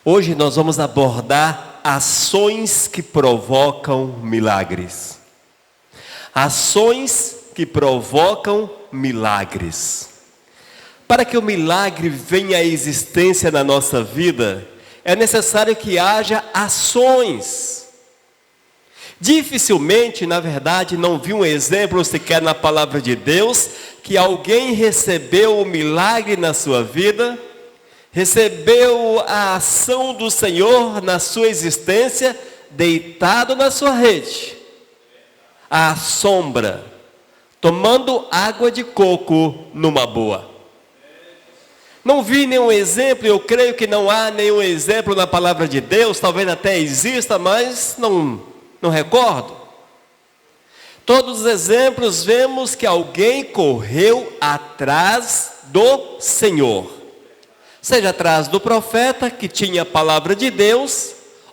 Hoje nós vamos abordar ações que provocam milagres. Ações que provocam milagres. Para que o milagre venha à existência na nossa vida, é necessário que haja ações. Dificilmente, na verdade, não vi um exemplo sequer na palavra de Deus, que alguém recebeu o milagre na sua vida, recebeu a ação do Senhor na sua existência, deitado na sua rede, à sombra, tomando água de coco numa boa. Não vi nenhum exemplo, eu creio que não há nenhum exemplo na palavra de Deus, talvez até exista, mas não recordo. Todos os exemplos vemos que alguém correu atrás do Senhor. Seja atrás do profeta que tinha a palavra de Deus,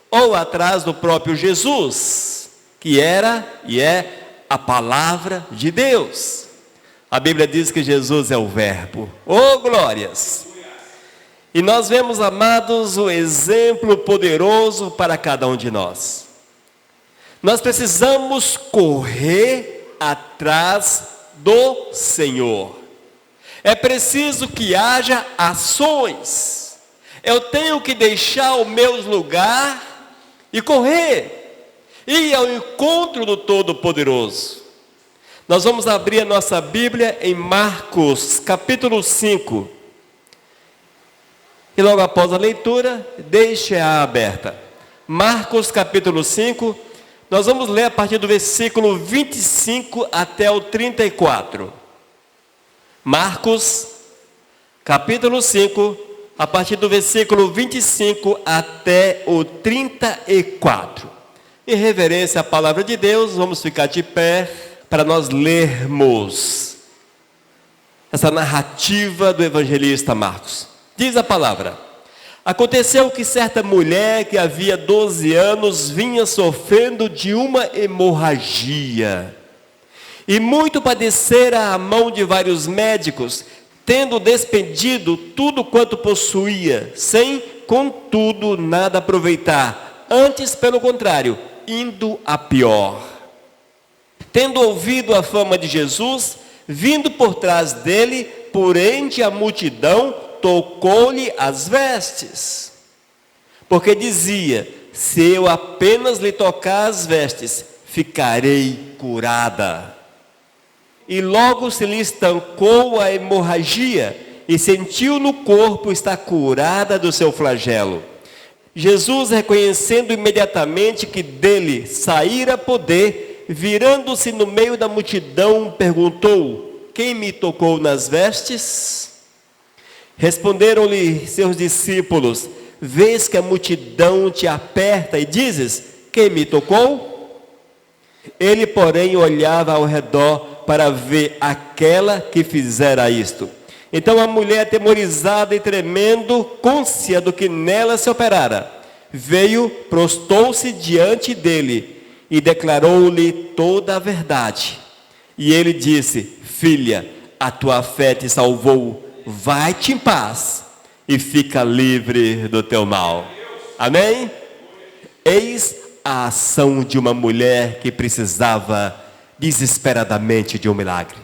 ou atrás do próprio Jesus, que era e é a palavra de Deus. A Bíblia diz que Jesus é o verbo. Oh, glórias! E nós vemos, amados, o exemplo poderoso para cada um de nós. Nós precisamos correr atrás do Senhor. É preciso que haja ações. Eu tenho que deixar o meu lugar e correr. Ir ao encontro do Todo-Poderoso. Nós vamos abrir a nossa Bíblia em Marcos, capítulo 5. E logo após a leitura, deixe-a aberta. Marcos, capítulo 5, nós vamos ler a partir do versículo 25 até o 34. Marcos, capítulo 5, a partir do versículo 25 até o 34. Em reverência à palavra de Deus, vamos ficar de pé para nós lermos essa narrativa do evangelista Marcos. Diz a palavra: aconteceu que certa mulher que havia 12 anos vinha sofrendo de uma hemorragia, e muito padecera à mão de vários médicos, tendo despendido tudo quanto possuía, sem, contudo, nada aproveitar, antes, pelo contrário, indo a pior. Tendo ouvido a fama de Jesus, vindo por trás dele, por entre a multidão, tocou-lhe as vestes. Porque dizia: se eu apenas lhe tocar as vestes, ficarei curada. E logo se lhe estancou a hemorragia, e sentiu no corpo estar curada do seu flagelo. Jesus, reconhecendo imediatamente que dele saíra poder, virando-se no meio da multidão, perguntou: quem me tocou nas vestes? Responderam-lhe seus discípulos: vês que a multidão te aperta e dizes: quem me tocou? Ele, porém, olhava ao redor para ver aquela que fizera isto. Então a mulher, atemorizada e tremendo, côncia do que nela se operara, veio, prostou-se diante dele e declarou-lhe toda a verdade. E ele disse: filha, a tua fé te salvou, vai-te em paz e fica livre do teu mal. Amém? Eis a ação de uma mulher que precisava desesperadamente de um milagre.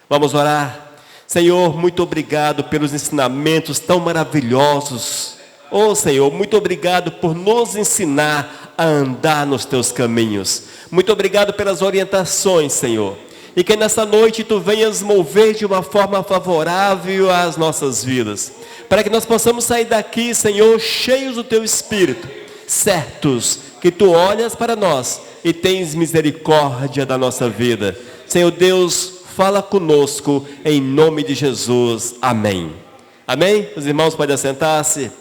Vamos orar. Senhor, muito obrigado pelos ensinamentos tão maravilhosos. Oh Senhor, muito obrigado por nos ensinar a andar nos teus caminhos. Muito obrigado pelas orientações, Senhor. E que nessa noite tu venhas mover de uma forma favorável às nossas vidas, para que nós possamos sair daqui, Senhor, cheios do teu Espírito, certos que tu olhas para nós e tens misericórdia da nossa vida. Senhor Deus, fala conosco em nome de Jesus. Amém. Amém? Os irmãos podem assentar-se.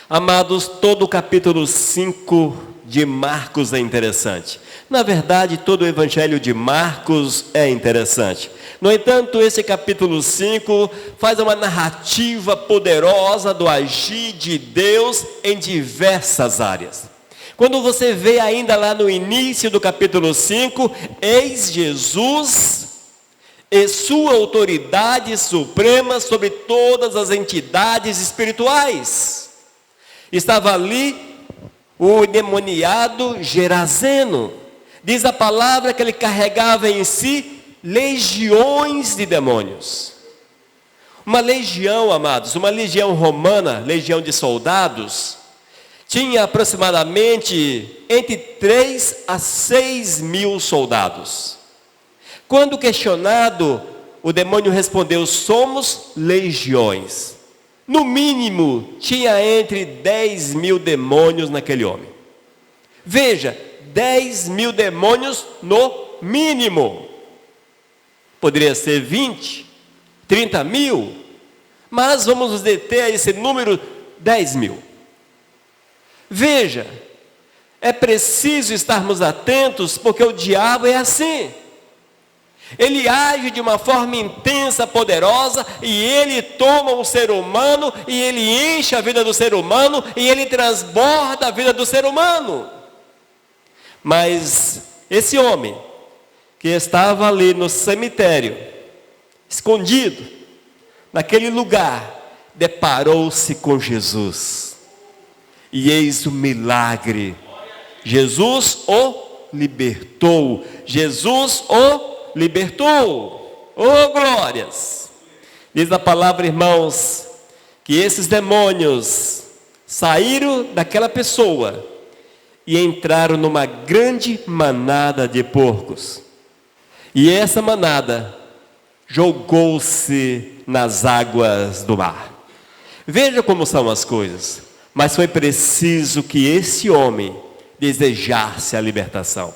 Amados, todo o capítulo 5 de Marcos é interessante. Na verdade, todo o evangelho de Marcos é interessante. No entanto, esse capítulo 5 faz uma narrativa poderosa do agir de Deus em diversas áreas. Quando você vê ainda lá no início do capítulo 5, eis Jesus e sua autoridade suprema sobre todas as entidades espirituais. Estava ali o endemoniado Gerazeno. Diz a palavra que ele carregava em si legiões de demônios. Uma legião, amados, uma legião romana, legião de soldados, tinha aproximadamente entre 3 a 6 mil soldados. Quando questionado, o demônio respondeu: somos legiões. No mínimo, tinha entre 10 mil demônios naquele homem. Veja, 10 mil demônios no mínimo. Poderia ser 20, 30 mil, mas vamos nos deter a esse número 10 mil. Veja, é preciso estarmos atentos, porque o diabo é assim. Ele age de uma forma intensa, poderosa, e ele toma o ser humano, e ele enche a vida do ser humano, e ele transborda a vida do ser humano. Mas esse homem, que estava ali no cemitério, escondido, naquele lugar, deparou-se com Jesus. E eis o milagre. Jesus o libertou. Jesus o libertou. Oh, glórias! Diz a palavra, irmãos, que esses demônios saíram daquela pessoa e entraram numa grande manada de porcos. E essa manada jogou-se nas águas do mar. Veja como são as coisas. Mas foi preciso que esse homem desejasse a libertação.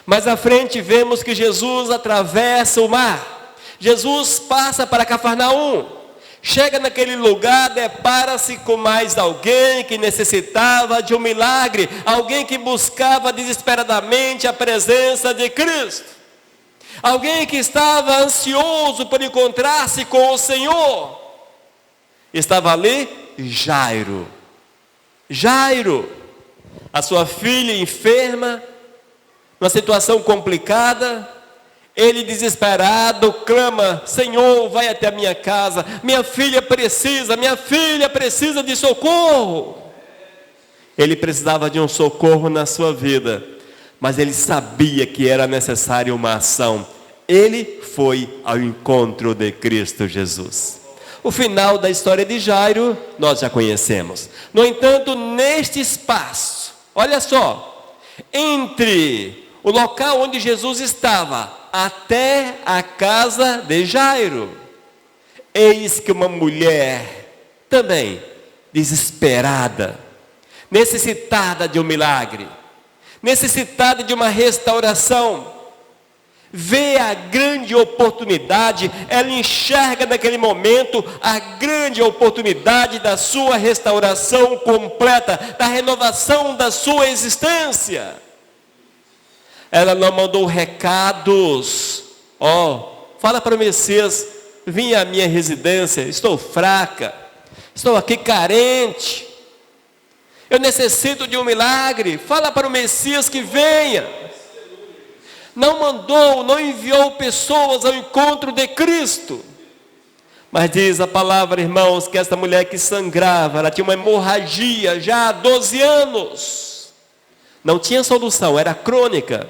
Mais à frente vemos que Jesus atravessa o mar. Jesus passa para Cafarnaum. Chega naquele lugar, depara-se com mais alguém que necessitava de um milagre. Alguém que buscava desesperadamente a presença de Cristo. Alguém que estava ansioso por encontrar-se com o Senhor. Estava ali Jairo. Jairo, a sua filha enferma, numa situação complicada, ele desesperado clama: Senhor, vai até a minha casa, minha filha precisa de socorro. Ele precisava de um socorro na sua vida, mas ele sabia que era necessária uma ação. Ele foi ao encontro de Cristo Jesus. O final da história de Jairo nós já conhecemos. No entanto, neste espaço, olha só, entre o local onde Jesus estava até a casa de Jairo, eis que uma mulher também desesperada, necessitada de um milagre, necessitada de uma restauração, vê a grande oportunidade, ela enxerga naquele momento a grande oportunidade da sua restauração completa, da renovação da sua existência. Ela não mandou recados: fala para o Messias, vim à minha residência, estou fraca, estou aqui carente, eu necessito de um milagre, fala para o Messias que venha. Não mandou, não enviou pessoas ao encontro de Cristo. Mas diz a palavra, irmãos, que essa mulher que sangrava, ela tinha uma hemorragia já há 12 anos. Não tinha solução, era crônica.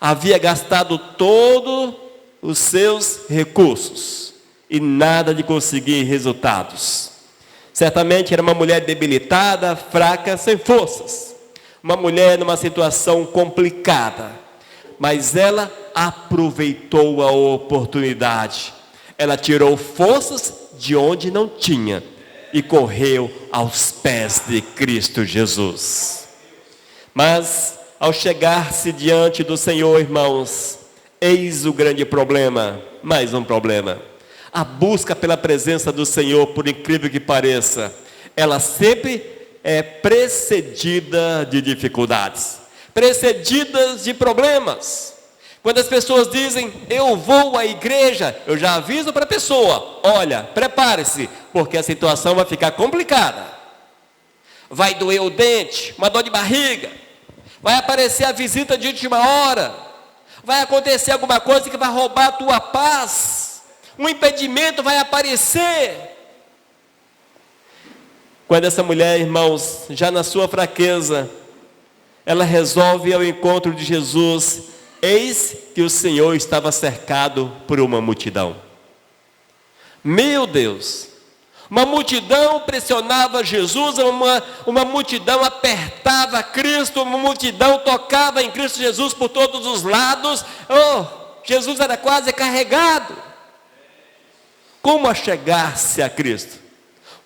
Havia gastado todos os seus recursos e nada de conseguir resultados. Certamente era uma mulher debilitada, fraca, sem forças. Uma mulher numa situação complicada. Mas ela aproveitou a oportunidade. Ela tirou forças de onde não tinha e correu aos pés de Cristo Jesus. Mas ao chegar-se diante do Senhor, irmãos, eis o grande problema, mais um problema. A busca pela presença do Senhor, por incrível que pareça, ela sempre é precedida de dificuldades, precedidas de problemas. Quando as pessoas dizem, eu vou à igreja, eu já aviso para a pessoa, olha, prepare-se, porque a situação vai ficar complicada. Vai doer o dente, uma dor de barriga, vai aparecer a visita de última hora, vai acontecer alguma coisa que vai roubar a tua paz, um impedimento vai aparecer. Quando essa mulher, irmãos, já na sua fraqueza, ela resolve ir ao encontro de Jesus, eis que o Senhor estava cercado por uma multidão. Meu Deus! Uma multidão pressionava Jesus, uma multidão apertava Cristo, uma multidão tocava em Cristo Jesus por todos os lados. Oh, Jesus era quase carregado. Como achegar-se a Cristo?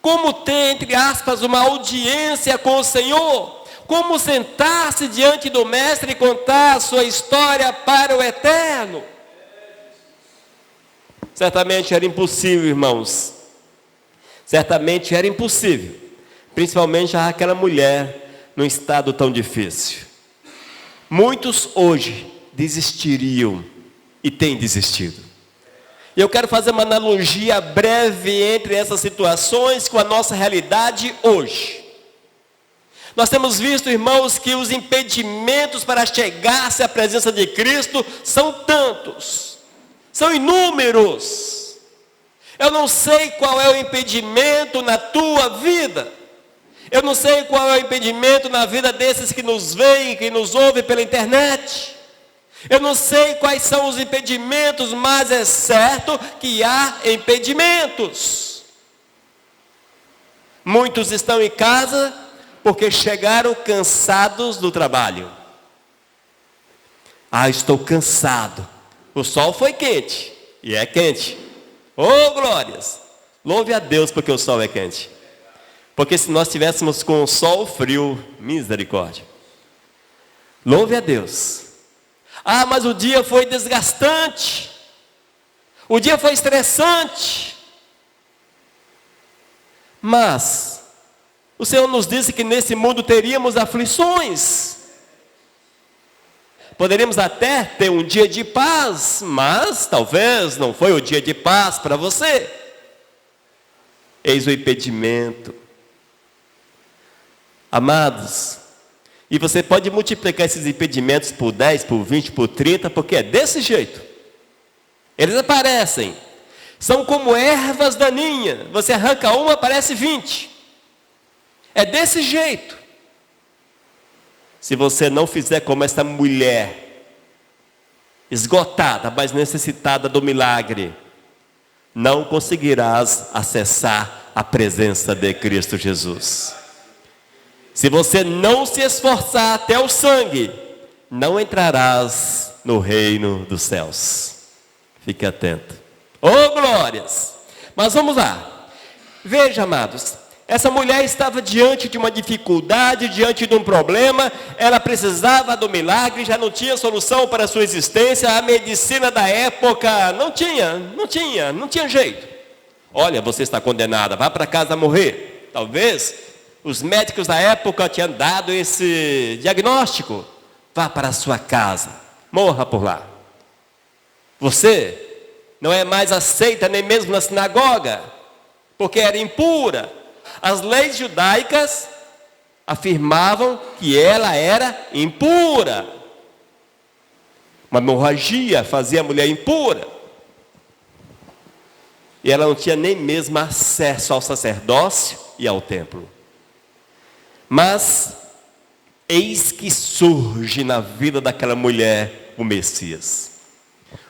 Como ter, entre aspas, uma audiência com o Senhor? Como sentar-se diante do Mestre e contar a sua história para o eterno? Certamente era impossível, irmãos. Certamente era impossível. Principalmente aquela mulher num estado tão difícil. Muitos hoje desistiriam e têm desistido. E eu quero fazer uma analogia breve entre essas situações com a nossa realidade hoje. Nós temos visto, irmãos, que os impedimentos para chegar-se à presença de Cristo são tantos, são inúmeros. Eu não sei qual é o impedimento na tua vida. Eu não sei qual é o impedimento na vida desses que nos veem, que nos ouvem pela internet. Eu não sei quais são os impedimentos, mas é certo que há impedimentos. Muitos estão em casa porque chegaram cansados do trabalho. Estou cansado. O sol foi quente, e é quente. Oh, glórias! Louve a Deus porque o sol é quente. Porque se nós tivéssemos com o sol frio, misericórdia. Louve a Deus. Mas o dia foi desgastante. O dia foi estressante. Mas o Senhor nos disse que nesse mundo teríamos aflições. Poderíamos até ter um dia de paz, mas talvez não foi o dia de paz para você. Eis o impedimento. Amados, e você pode multiplicar esses impedimentos por 10, por 20, por 30, porque é desse jeito. Eles aparecem. São como ervas daninhas. Você arranca uma, aparece 20. É desse jeito. Se você não fizer como essa mulher, esgotada, mas necessitada do milagre, não conseguirás acessar a presença de Cristo Jesus. Se você não se esforçar até o sangue, não entrarás no reino dos céus. Fique atento. Oh, glórias! Mas vamos lá. Veja, amados, essa mulher estava diante de uma dificuldade, diante de um problema. Ela precisava do milagre, já não tinha solução para a sua existência. A medicina da época não tinha jeito. Olha, você está condenada, vá para casa morrer. Talvez os médicos da época tinham dado esse diagnóstico. Vá para a sua casa, morra por lá. Você não é mais aceita nem mesmo na sinagoga, porque era impura. As leis judaicas afirmavam que ela era impura. Uma hemorragia fazia a mulher impura. E ela não tinha nem mesmo acesso ao sacerdócio e ao templo. Mas eis que surge na vida daquela mulher o Messias.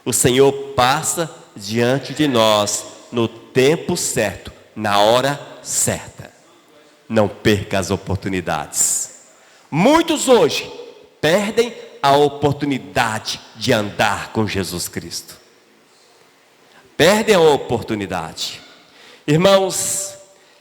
O Senhor passa diante de nós no tempo certo, na hora certa. Não perca as oportunidades. Muitos hoje perdem a oportunidade de andar com Jesus Cristo. Perdem a oportunidade. Irmãos,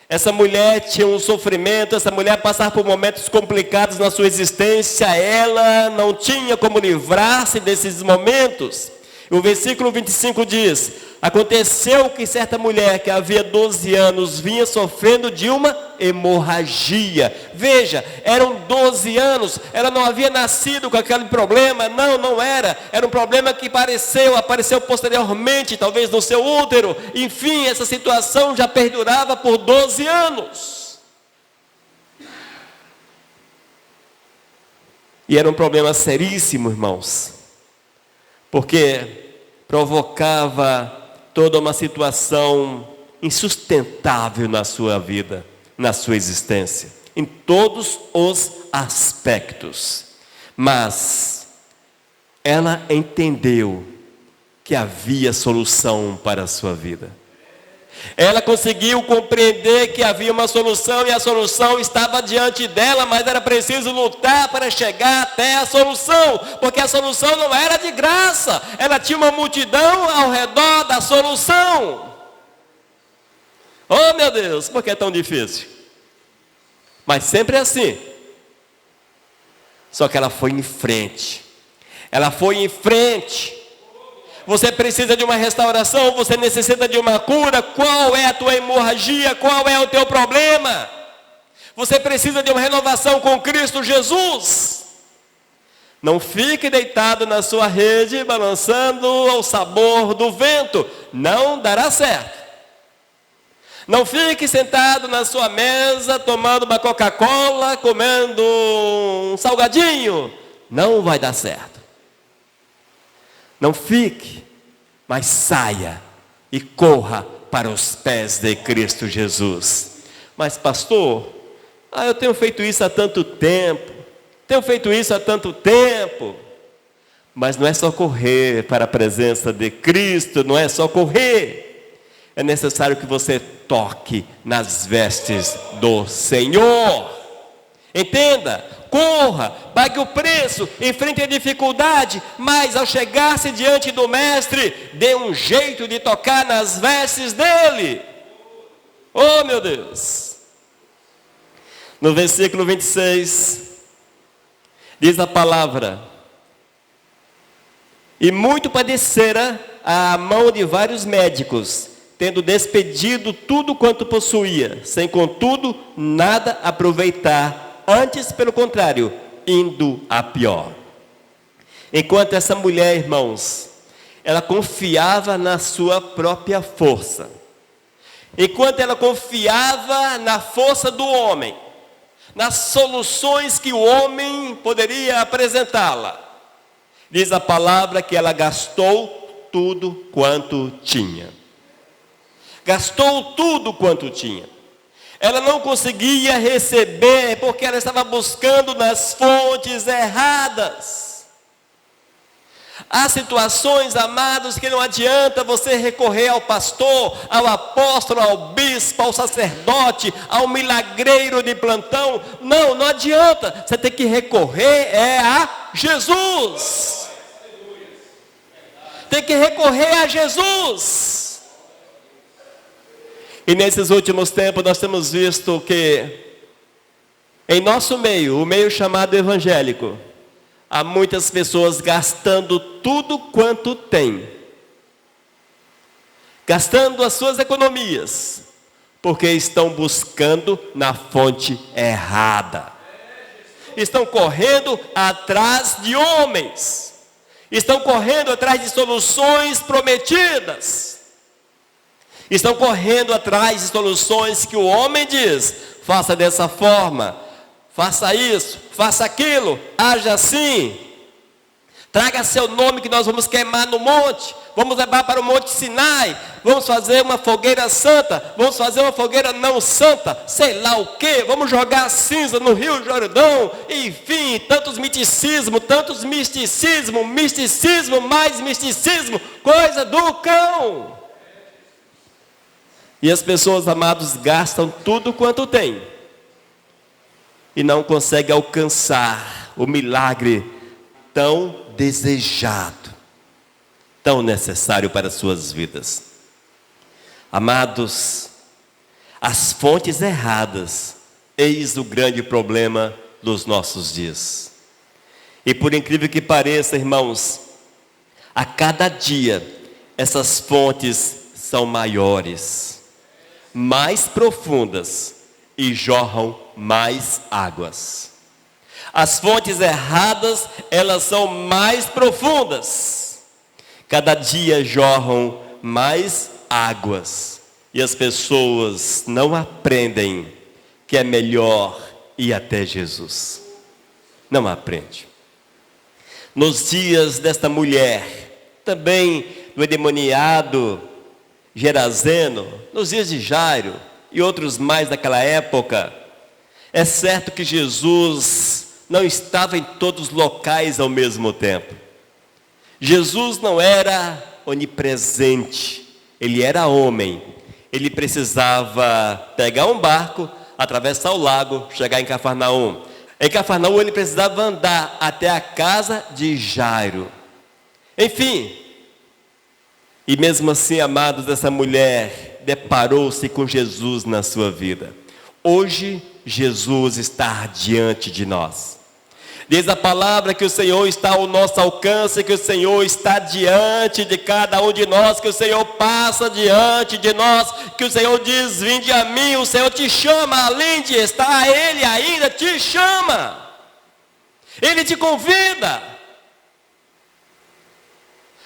essa mulher tinha um sofrimento, essa mulher passava por momentos complicados na sua existência, ela não tinha como livrar-se desses momentos. O versículo 25 diz: aconteceu que certa mulher que havia 12 anos vinha sofrendo de uma hemorragia. Veja, eram 12 anos, ela não havia nascido com aquele problema, não era. Era um problema que apareceu posteriormente, talvez no seu útero. Enfim, essa situação já perdurava por 12 anos. E era um problema seríssimo, irmãos, porque provocava toda uma situação insustentável na sua vida, na sua existência, em todos os aspectos. Mas ela entendeu que havia solução para a sua vida. Ela conseguiu compreender que havia uma solução e a solução estava diante dela, mas era preciso lutar para chegar até a solução, porque a solução não era de graça, ela tinha uma multidão ao redor da solução. Oh meu Deus, por que é tão difícil? Mas sempre é assim. Só que ela foi em frente. Ela foi em frente. Você precisa de uma restauração, você necessita de uma cura. Qual é a tua hemorragia? Qual é o teu problema? Você precisa de uma renovação com Cristo Jesus. Não fique deitado na sua rede, balançando ao sabor do vento. Não dará certo. Não fique sentado na sua mesa, tomando uma Coca-Cola, comendo um salgadinho. Não vai dar certo. Não fique, mas saia e corra para os pés de Cristo Jesus. Mas pastor, eu tenho feito isso há tanto tempo. Mas não é só correr para a presença de Cristo, não é só correr. É necessário que você toque nas vestes do Senhor. Entenda, corra, pague o preço, enfrente a dificuldade, mas ao chegar-se diante do Mestre, dê um jeito de tocar nas vestes dele. Oh meu Deus! No versículo 26, diz a palavra: e muito padecera à mão de vários médicos, tendo despedido tudo quanto possuía, sem contudo nada aproveitar, antes, pelo contrário, indo a pior. Enquanto essa mulher, irmãos, ela confiava na sua própria força. Enquanto ela confiava na força do homem, nas soluções que o homem poderia apresentá-la, diz a palavra que ela gastou tudo quanto tinha. Gastou tudo quanto tinha. Ela não conseguia receber porque ela estava buscando nas fontes erradas. Há situações, amados, que não adianta você recorrer ao pastor, ao apóstolo, ao bispo, ao sacerdote, ao milagreiro de plantão. Não adianta. Você tem que recorrer a Jesus. Tem que recorrer a Jesus. E nesses últimos tempos nós temos visto que em nosso meio, o meio chamado evangélico, há muitas pessoas gastando tudo quanto tem, gastando as suas economias, porque estão buscando na fonte errada. Estão correndo atrás de homens, estão correndo atrás de soluções prometidas. Estão correndo atrás de soluções que o homem diz: faça dessa forma, faça isso, faça aquilo, haja assim. Traga seu nome que nós vamos queimar no monte. Vamos levar para o Monte Sinai. Vamos fazer uma fogueira santa. Vamos fazer uma fogueira não santa. Sei lá o que. Vamos jogar cinza no Rio Jordão. Enfim, tantos misticismo, misticismo, mais misticismo. Coisa do cão. E as pessoas, amados, gastam tudo quanto têm e não conseguem alcançar o milagre tão desejado, tão necessário para as suas vidas. Amados, as fontes erradas, eis o grande problema dos nossos dias. E por incrível que pareça, irmãos, a cada dia essas fontes são maiores, mais profundas e jorram mais águas. As fontes erradas, elas são mais profundas. Cada dia jorram mais águas. E as pessoas não aprendem que é melhor ir até Jesus. Não aprende. Nos dias desta mulher, também do endemoniado Gerazeno, nos dias de Jairo, e outros mais daquela época. É certo que Jesus não estava em todos os locais ao mesmo tempo. Jesus não era onipresente, ele era homem. Ele precisava pegar um barco, atravessar o lago, chegar em Cafarnaum. Em Cafarnaum ele precisava andar até a casa de Jairo. Enfim, e mesmo assim, amados, essa mulher deparou-se com Jesus na sua vida. Hoje, Jesus está diante de nós. Diz a palavra que o Senhor está ao nosso alcance, que o Senhor está diante de cada um de nós, que o Senhor passa diante de nós, que o Senhor diz, vinde a mim, o Senhor te chama, além de estar, Ele ainda te chama. Ele te convida.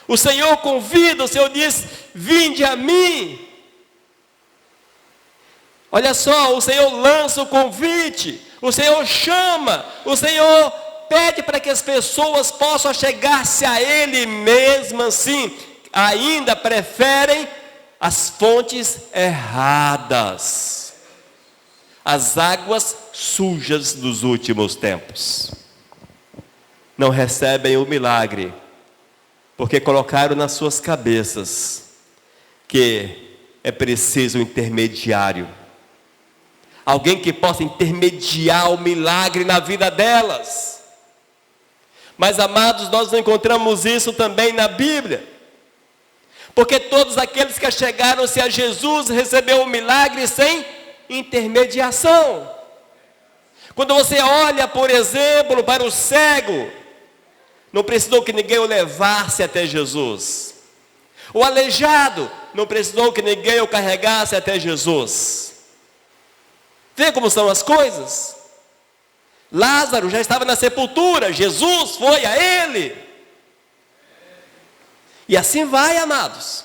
O Senhor convida, o Senhor diz, vinde a mim. Olha só, o Senhor lança o convite, o Senhor chama, o Senhor pede para que as pessoas possam chegar-se a Ele, mesmo assim, ainda preferem as fontes erradas, as águas sujas dos últimos tempos. Não recebem o milagre, porque colocaram nas suas cabeças que é preciso um intermediário, alguém que possa intermediar o milagre na vida delas. Mas, amados, nós não encontramos isso também na Bíblia, porque todos aqueles que chegaram-se a Jesus receberam o milagre sem intermediação. Quando você olha, por exemplo, para o cego, não precisou que ninguém o levasse até Jesus. O aleijado, não precisou que ninguém o carregasse até Jesus. Vê como são as coisas? Lázaro já estava na sepultura, Jesus foi a ele. E assim vai, amados.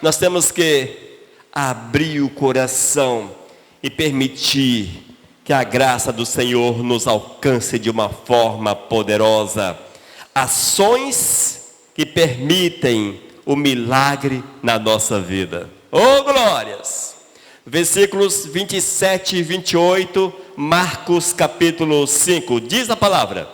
Nós temos que abrir o coração e permitir que a graça do Senhor nos alcance de uma forma poderosa. Ações que permitem o milagre na nossa vida. Oh, glórias! Versículos 27 e 28, Marcos capítulo 5, diz a palavra: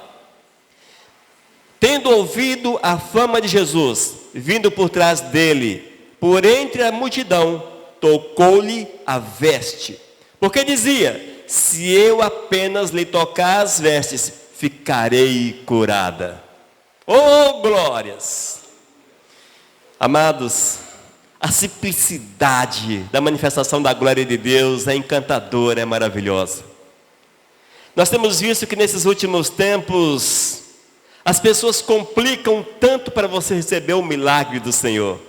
tendo ouvido a fama de Jesus, vindo por trás dele, por entre a multidão, tocou-lhe a veste, porque dizia, se eu apenas lhe tocar as vestes, ficarei curada. Oh, glórias! Amados, a simplicidade da manifestação da glória de Deus é encantadora, é maravilhosa. Nós temos visto que nesses últimos tempos, as pessoas complicam tanto para você receber o milagre do Senhor.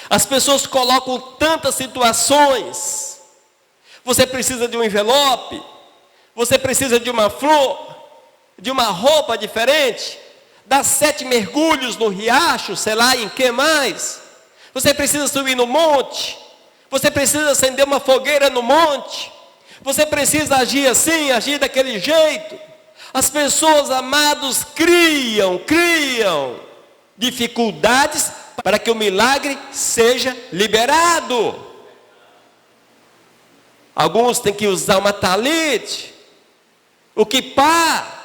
As pessoas colocam tantas situações. Você precisa de um envelope, você precisa de uma flor, de uma roupa diferente, dar 7 mergulhos no riacho, sei lá em que mais. Você precisa subir no monte, você precisa acender uma fogueira no monte, você precisa agir assim, agir daquele jeito. As pessoas, amados, criam dificuldades para que o milagre seja liberado. Alguns têm que usar uma talite, o quipá.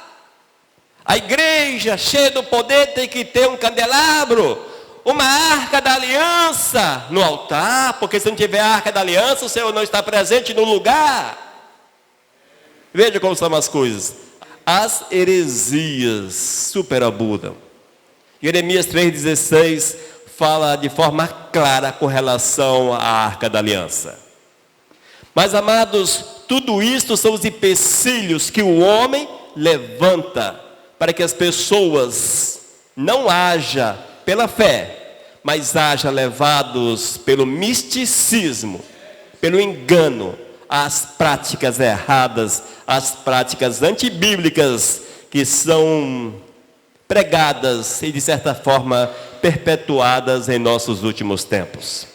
A igreja cheia do poder tem que ter um candelabro, uma arca da aliança no altar, porque se não tiver a arca da aliança, o Senhor não está presente no lugar. Veja como são as coisas. As heresias superabundam. Jeremias 3,16 fala de forma clara com relação à arca da aliança. Mas, amados, tudo isto são os empecilhos que o homem levanta para que as pessoas não haja pela fé, mas haja levados pelo misticismo, pelo engano, às práticas erradas, às práticas antibíblicas que são pregadas e de certa forma perpetuadas em nossos últimos tempos.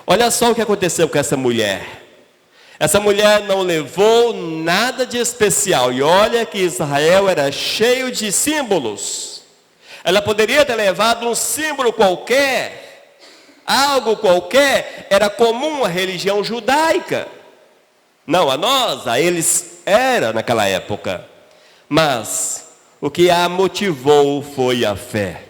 Olha só o que aconteceu com essa mulher. Essa mulher não levou nada de especial. E olha que Israel era cheio de símbolos. Ela poderia ter levado um símbolo qualquer. algo qualquer, era comum à religião judaica. Não a nós, a eles era naquela época. Mas o que a motivou foi a fé.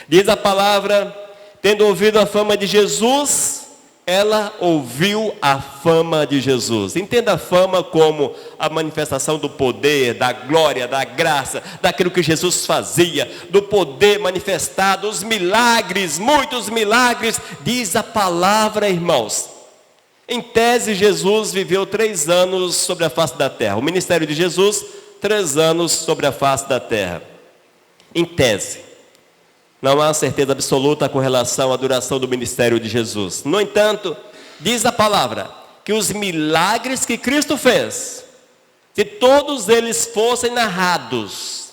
Diz a palavra, tendo ouvido a fama de Jesus, ela ouviu a fama de Jesus. Entenda a fama como a manifestação do poder, da glória, da graça, daquilo que Jesus fazia, do poder manifestado, os milagres, muitos milagres. Diz a palavra, irmãos. Em tese, Jesus viveu 3 anos sobre a face da terra. O ministério de Jesus, 3 anos sobre a face da terra. Em tese. Não há certeza absoluta com relação à duração do ministério de Jesus. No entanto, diz a palavra que os milagres que Cristo fez, se todos eles fossem narrados,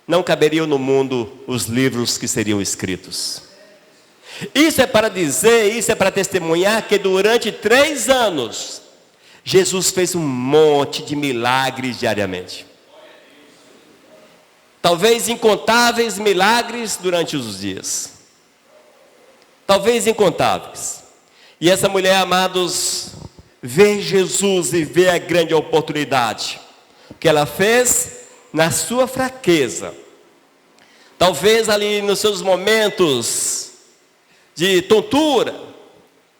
não caberiam no mundo os livros que seriam escritos. Isso é para dizer, isso é para testemunhar que durante 3 anos, Jesus fez um monte de milagres diariamente. Talvez incontáveis milagres durante os dias. Talvez incontáveis. E essa mulher, amados, vê Jesus e vê a grande oportunidade que ela fez na sua fraqueza. Talvez ali nos seus momentos de tontura,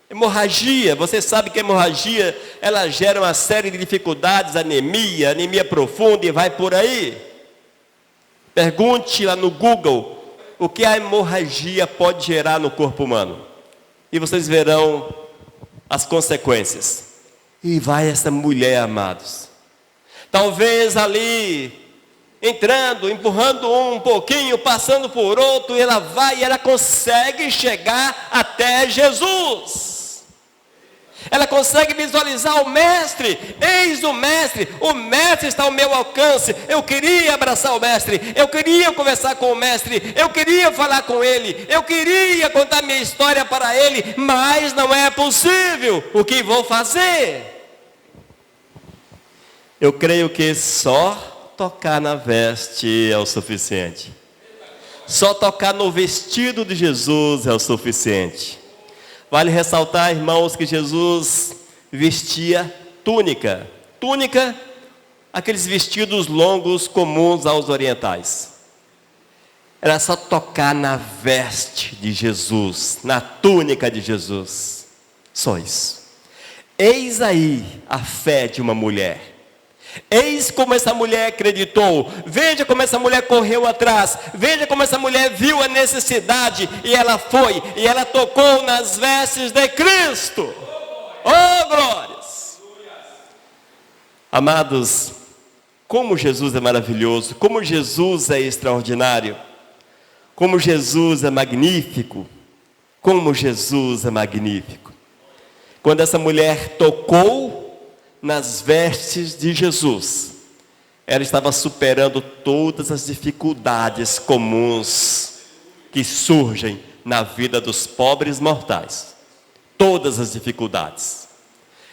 hemorragia. Você sabe que a hemorragia, ela gera uma série de dificuldades, anemia profunda e vai por aí. Pergunte lá no Google o que a hemorragia pode gerar no corpo humano. E vocês verão as consequências. E vai essa mulher, amados. Talvez ali, entrando, empurrando um pouquinho, passando por outro, e ela vai e ela consegue chegar até Jesus. Ela consegue visualizar o mestre. Eis o mestre está ao meu alcance. Eu queria abraçar o mestre, eu queria conversar com o mestre, eu queria falar com ele, eu queria contar minha história para ele, mas não é possível. O que vou fazer? Eu creio que só tocar na veste é o suficiente. Só tocar no vestido de Jesus é o suficiente. Vale ressaltar, irmãos, que Jesus vestia túnica. Túnica, aqueles vestidos longos comuns aos orientais. Era só tocar na veste de Jesus, na túnica de Jesus. Só isso. Eis aí a fé de uma mulher. Eis como essa mulher acreditou. Veja como essa mulher correu atrás. Veja como essa mulher viu a necessidade. E ela foi, e ela tocou nas vestes de Cristo. Oh, glórias! Amados, como Jesus é maravilhoso, como Jesus é extraordinário, como Jesus é magnífico, como Jesus é magnífico. Quando essa mulher tocou nas vestes de Jesus, ela estava superando todas as dificuldades comuns que surgem na vida dos pobres mortais. Todas as dificuldades.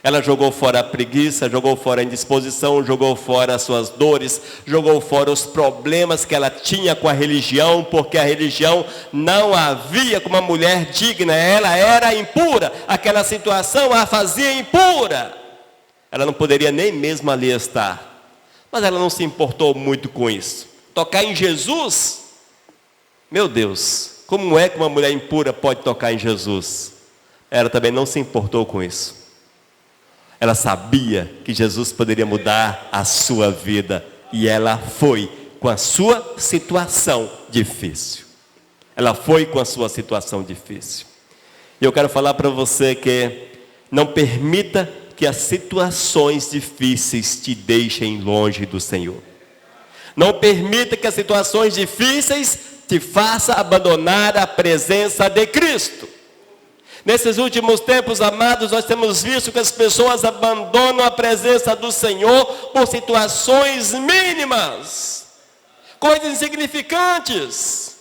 Ela jogou fora a preguiça, jogou fora a indisposição, jogou fora as suas dores, jogou fora os problemas que ela tinha com a religião, porque a religião não a via como uma mulher digna, ela era impura, aquela situação a fazia impura. Ela não poderia nem mesmo ali estar. Mas ela não se importou muito com isso. Tocar em Jesus? Meu Deus, como é que uma mulher impura pode tocar em Jesus? Ela também não se importou com isso. Ela sabia que Jesus poderia mudar a sua vida. E ela foi com a sua situação difícil. Ela foi com a sua situação difícil. E eu quero falar para você que não permita que as situações difíceis te deixem longe do Senhor. Não permita que as situações difíceis te façam abandonar a presença de Cristo. Nesses últimos tempos, amados, nós temos visto que as pessoas abandonam a presença do Senhor por situações mínimas, coisas insignificantes.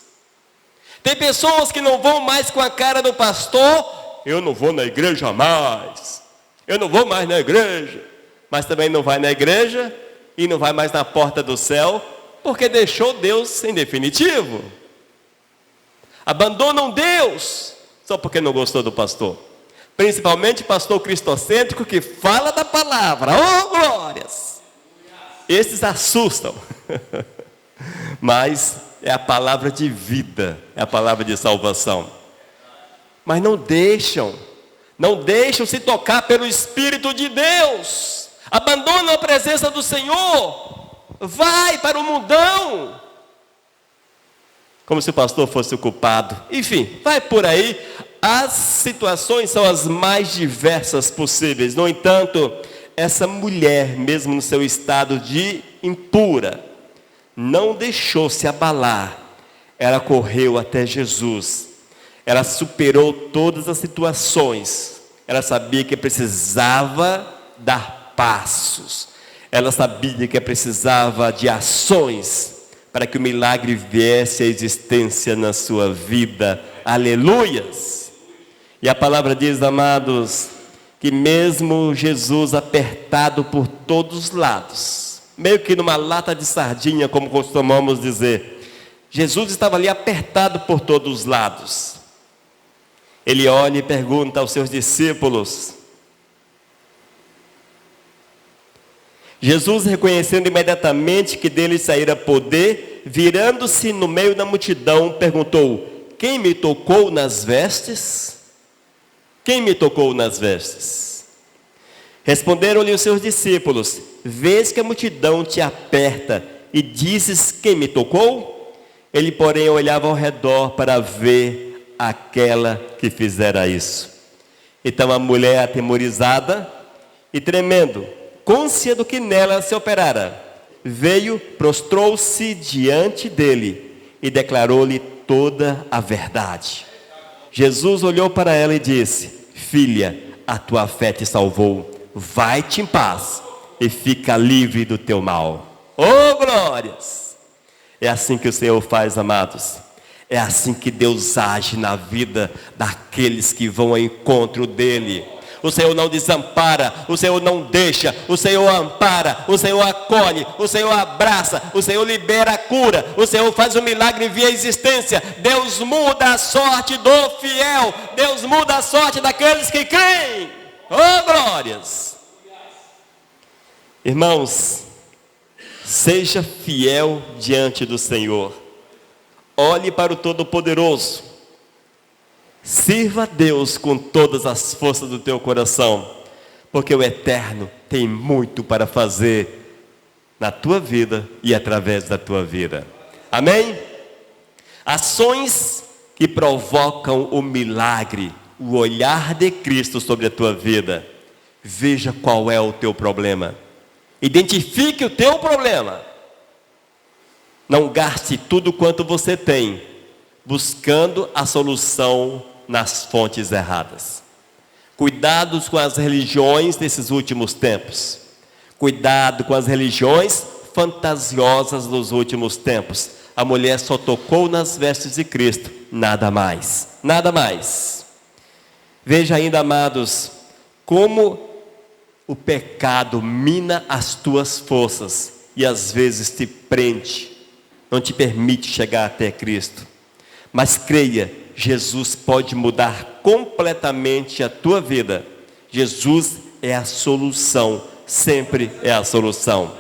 Tem pessoas que não vão mais com a cara do pastor. Eu não vou na igreja mais. Eu não vou mais na igreja. Mas também não vai na igreja e não vai mais na porta do céu, porque deixou Deus em definitivo. Abandonam Deus só porque não gostou do pastor. Principalmente pastor cristocêntrico que fala da palavra. Oh, glórias! Esses assustam. Mas é a palavra de vida, é a palavra de salvação. Mas não deixam se tocar pelo Espírito de Deus. Abandonam a presença do Senhor. Vai para o mundão. Como se o pastor fosse o culpado. Enfim, vai por aí. As situações são as mais diversas possíveis. No entanto, essa mulher, mesmo no seu estado de impura, não deixou se abalar. Ela correu até Jesus. Ela superou todas as situações. Ela sabia que precisava dar passos. Ela sabia que precisava de ações para que o milagre viesse à existência na sua vida. Aleluias! E a palavra diz, amados, que mesmo Jesus apertado por todos os lados, meio que numa lata de sardinha, como costumamos dizer, Jesus estava ali apertado por todos os lados. Ele olha e pergunta aos seus discípulos. Jesus, reconhecendo imediatamente que dele saíra poder, virando-se no meio da multidão, perguntou: quem me tocou nas vestes? Quem me tocou nas vestes? Responderam-lhe os seus discípulos: vês que a multidão te aperta e dizes: quem me tocou? Ele, porém, olhava ao redor para ver aquela que fizera isso. Então a mulher, atemorizada e tremendo, cônscia do que nela se operara, veio, prostrou-se diante dele e declarou-lhe toda a verdade. Jesus olhou para ela e disse: filha, a tua fé te salvou, vai-te em paz e fica livre do teu mal. Oh, glórias! É assim que o Senhor faz, amados. É assim que Deus age na vida daqueles que vão ao encontro dele. O Senhor não desampara, o Senhor não deixa, o Senhor ampara, o Senhor acolhe, o Senhor abraça, o Senhor libera a cura, o Senhor faz o milagre via existência. Deus muda a sorte do fiel, Deus muda a sorte daqueles que creem. Oh, glórias! Irmãos, seja fiel diante do Senhor. Olhe para o Todo-Poderoso. Sirva a Deus com todas as forças do teu coração, porque o Eterno tem muito para fazer na tua vida e através da tua vida. Amém? Ações que provocam o milagre, o olhar de Cristo sobre a tua vida. Veja qual é o teu problema. Identifique o teu problema. Não gaste tudo quanto você tem buscando a solução nas fontes erradas. Cuidados com as religiões desses últimos tempos. Cuidado com as religiões fantasiosas dos últimos tempos. A mulher só tocou nas vestes de Cristo, nada mais, nada mais. Veja ainda, amados, como o pecado mina as tuas forças e às vezes te prende, não te permite chegar até Cristo. Mas creia, Jesus pode mudar completamente a tua vida. Jesus é a solução, sempre é a solução.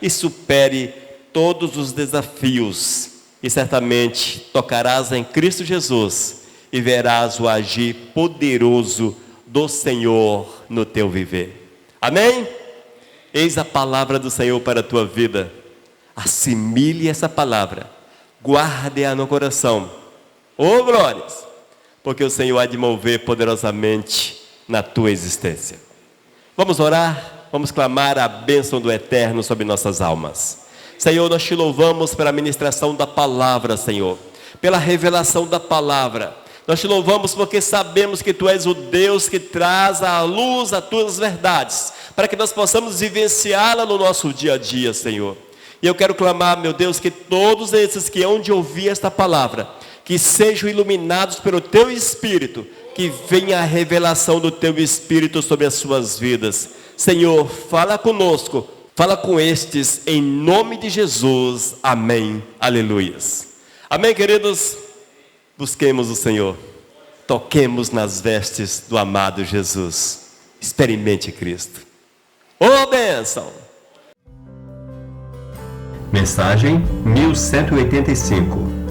E supere todos os desafios e certamente tocarás em Cristo Jesus e verás o agir poderoso do Senhor no teu viver. Amém? Eis a palavra do Senhor para a tua vida. Assimile essa palavra, guarde-a no coração. Oh, glórias! Porque o Senhor há de mover poderosamente na tua existência. Vamos orar, vamos clamar a bênção do Eterno sobre nossas almas. Senhor, nós te louvamos pela ministração da palavra, Senhor, pela revelação da palavra. Nós te louvamos porque sabemos que Tu és o Deus que traz à luz as Tuas verdades, para que nós possamos vivenciá-la no nosso dia a dia, Senhor. E eu quero clamar, meu Deus, que todos esses que hão de ouvir esta palavra, que sejam iluminados pelo Teu Espírito, que venha a revelação do Teu Espírito sobre as suas vidas. Senhor, fala conosco, fala com estes, em nome de Jesus. Amém. Aleluias. Amém, queridos? Busquemos o Senhor. toquemos nas vestes do amado Jesus. Experimente Cristo. Ô bênção! Mensagem 1185.